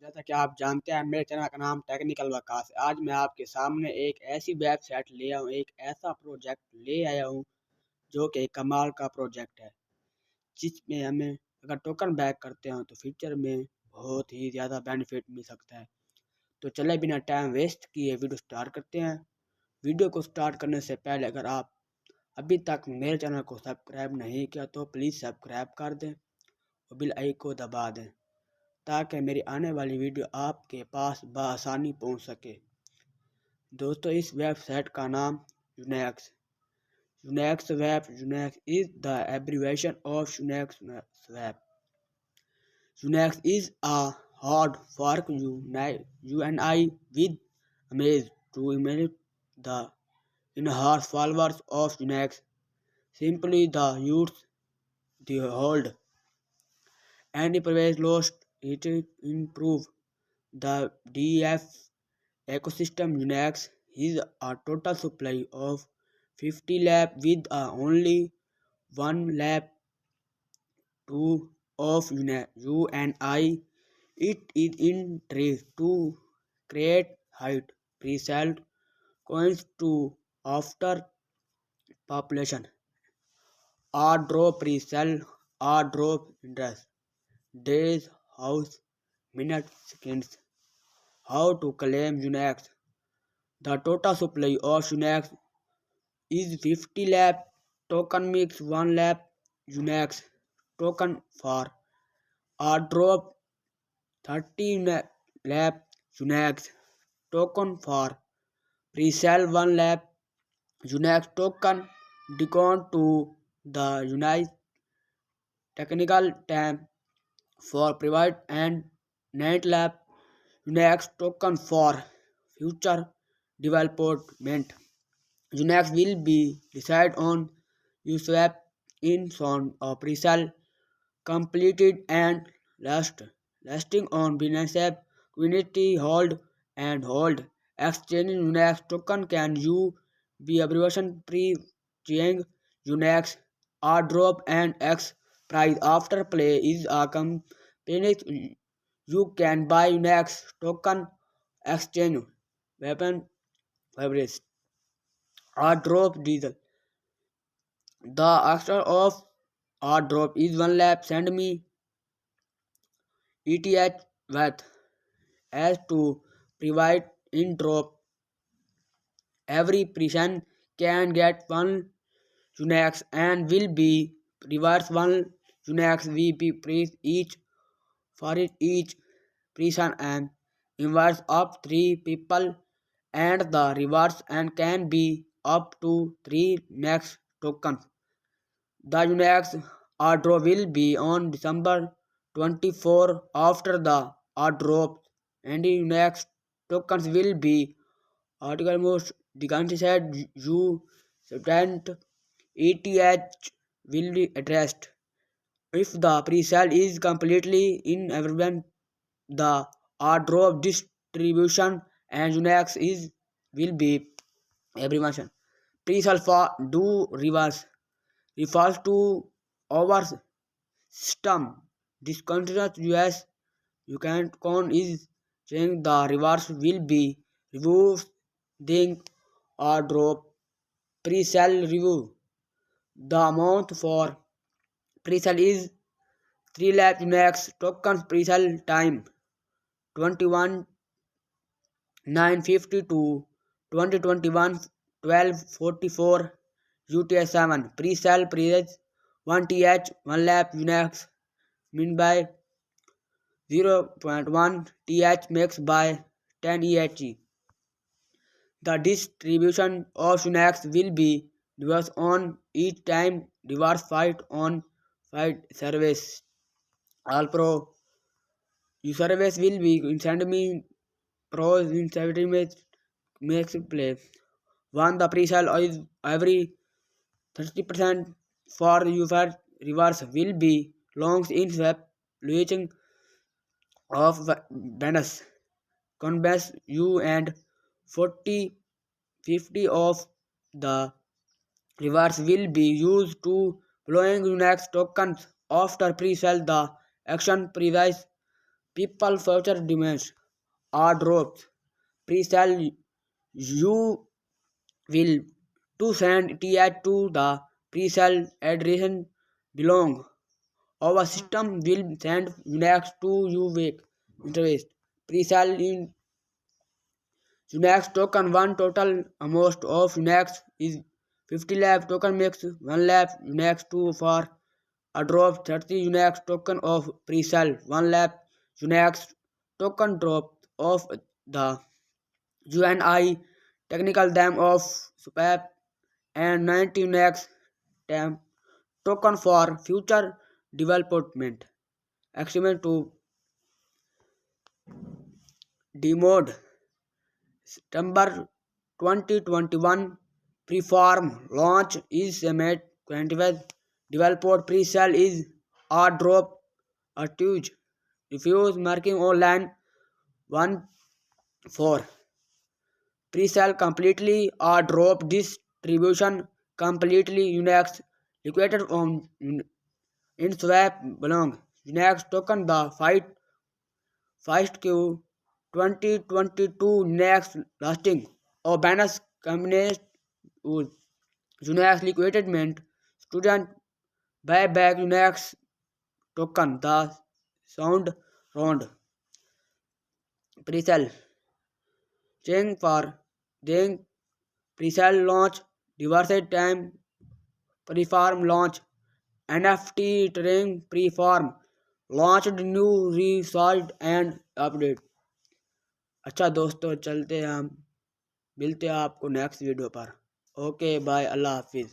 जैसा कि आप जानते हैं मेरे चैनल का नाम टेक्निकल वकास है। आज मैं आपके सामने एक ऐसी वेबसाइट ले आया हूँ, एक ऐसा प्रोजेक्ट ले आया हूँ जो कि कमाल का प्रोजेक्ट है, जिसमें हमें अगर टोकन बैक करते हैं तो फ्यूचर में बहुत ही ज़्यादा बेनिफिट मिल सकता है। तो चले बिना टाइम वेस्ट किए वीडियो स्टार्ट करते हैं। वीडियो को स्टार्ट करने से पहले अगर आप अभी तक मेरे चैनल को सब्सक्राइब नहीं किया तो प्लीज़ सब्सक्राइब कर दें और बेल आइकन को दबा दें ताकि मेरी आने वाली वीडियो आपके पास बआसानी पहुंच सके। दोस्तों, इस वेबसाइट का नाम Unix Unix is the abbreviation of Unix web. Unix is a hard fork UNI with Amaze to emulate the in-house followers of Unix. Simply the use the hold and previous lost it improve the DF ecosystem. Unix is a total supply of 50 lab with only one lab 2 of UNI. It is in trace to create height pre-sale coins to after population or drop pre-sale or drop interest days house minutes seconds. How to claim Unix? The total supply of Unix is 50 lab token mix 1 lab Unix token for or drop 30 lab Unix token for pre-sale 1 lab Unix token discount to the Unix technical term for private and net lab Unix token for future development. Unix will be decided on USWAP in son of pre-sale completed and lasting on Binance Community hold and hold. Exchange Unix token can you be abbreviation pre-change Unix or drop and X price after play is a company. You can buy Unix token exchange weapon fabrics or drop diesel. The extra of or drop is 1 lap. Send me ETH with as to provide in drop. Every person can get 1 Unix and will be rewards 1 Unix VP price each for each person and invites up 3 people and the rewards and can be up to 3 next tokens. The Unix airdrop will be on December 24 after the airdrop and the Unix tokens will be article most the country said you subtent ETH will be addressed. If the pre-sale is completely irrelevant, the airdrop distribution and Unix is will be abbreviation. Pre-sale for do reverse refers to our system. Discontinuous US you can con is saying the reverse will be removed then or drop pre-sale review. The amount for pre-sale is 3 lakh Unix tokens pre-sale time 21 952 2021 1244 UTS 7 pre-sale price 1 TH 1 lakh Unix min by 0.1 TH max by 10 EHE. The distribution of Unix will be diverse on each time diverse fight on fight service. All pro you service will be send me pros in 70 makes play. One the pre-sale is every 30% for user reverse will be longs in swap reaching of Venus. Converse U and 40-50 of the reverse will be used to blowing Unix tokens after pre-sale. The action price People future demands are dropped. Pre-sale you will to send TH to the pre-sale address belong. Our system will send Unix to you with interface. Pre-sale in Unix token 1 total amount of Unix is 50 lakh token makes 1 lakh Unix 2 for a drop 30 Unix token of pre-sale 1 lakh Unix token drop of the UNI technical dam of swap and 90 Unix dam token for future development. Estimate to demode September 2021 Preform launch is Summit 25 developed pre-sale is a drop a huge refuse marking online 1 4 pre-sale completely a drop distribution completely Unix liquidated on in swap belong Unix token the fight first Q 2022 next lasting or banners combination with Unix liquidation student buyback Unix token the sound round presale chain for then presale launch diverse time preform launch NFT train preform launched new result and update। अच्छा दोस्तों चलते हैं हम मिलते हैं आपको next video पर। Okay bye अल्लाह हाफिज़।